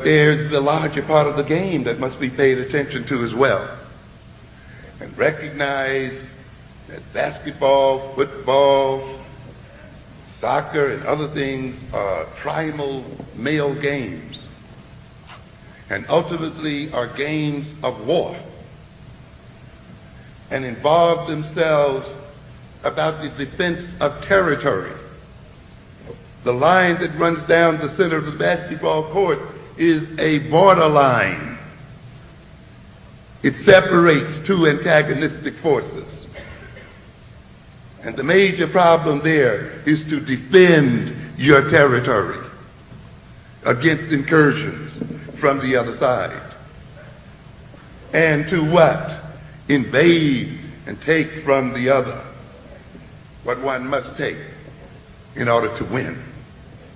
there's the larger part of the game that must be paid attention to as well. And recognize that basketball, football, soccer, and other things are primal male games, and ultimately are games of war, and involve themselves about the defense of territory. The line that runs down the center of the basketball court is a borderline. It separates two antagonistic forces. And the major problem there is to defend your territory against incursions from the other side. And to what? Invade and take from the other what one must take in order to win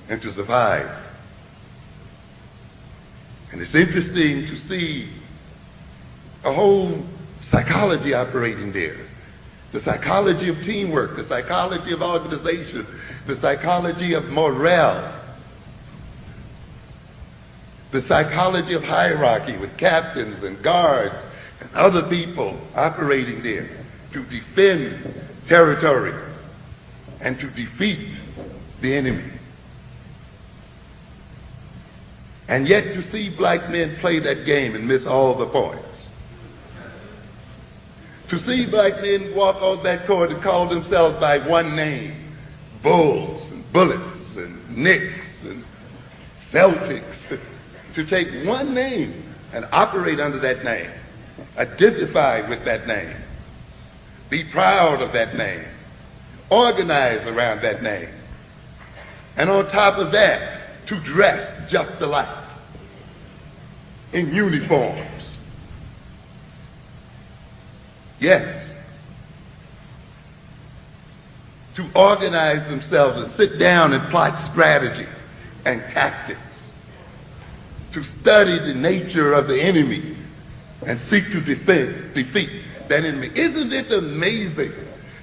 and to survive. And it's interesting to see a whole psychology operating there. The psychology of teamwork, the psychology of organization, the psychology of morale, the psychology of hierarchy with captains and guards and other people operating there to defend territory and to defeat the enemy. And yet to see black men play that game and miss all the points. To see black men walk on that court and call themselves by one name, Bulls and Bullets and Knicks and Celtics, to take one name and operate under that name, identify with that name, be proud of that name, organize around that name, and on top of that, to dress just alike in uniforms. Yes, to organize themselves and sit down and plot strategy and tactics, to study the nature of the enemy and seek to defeat that enemy. Isn't it amazing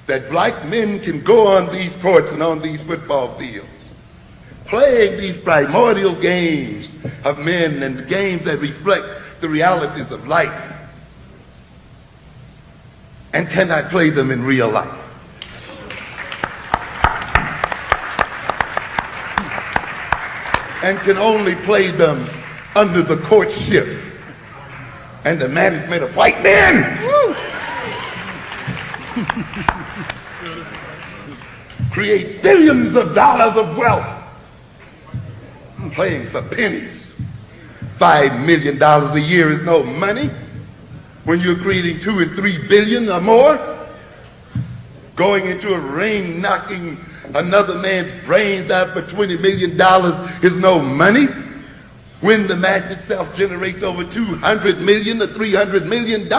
that black men can go on these courts and on these football fields, playing these primordial games of men and games that reflect the realities of life, and cannot play them in real life? And can only play them under the courtship and the management of white men. Create billions of dollars of wealth playing for pennies. $5 million a year is no money when you're creating 2 and 3 billion or more. Going into a ring, knocking another man's brains out for $20 million is no money when the match itself generates over $200 million to $300 million.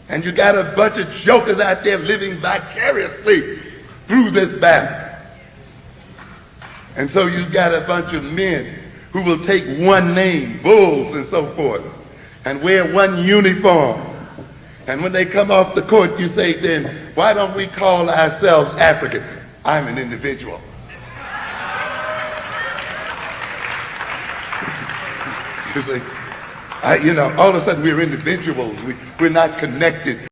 And you got a bunch of jokers out there living vicariously through this battle. And so you've got a bunch of men who will take one name, Bulls and so forth, and wear one uniform. And when they come off the court, you say then, why don't we call ourselves African? I'm an individual. You see, all of a sudden we're individuals. We're not connected.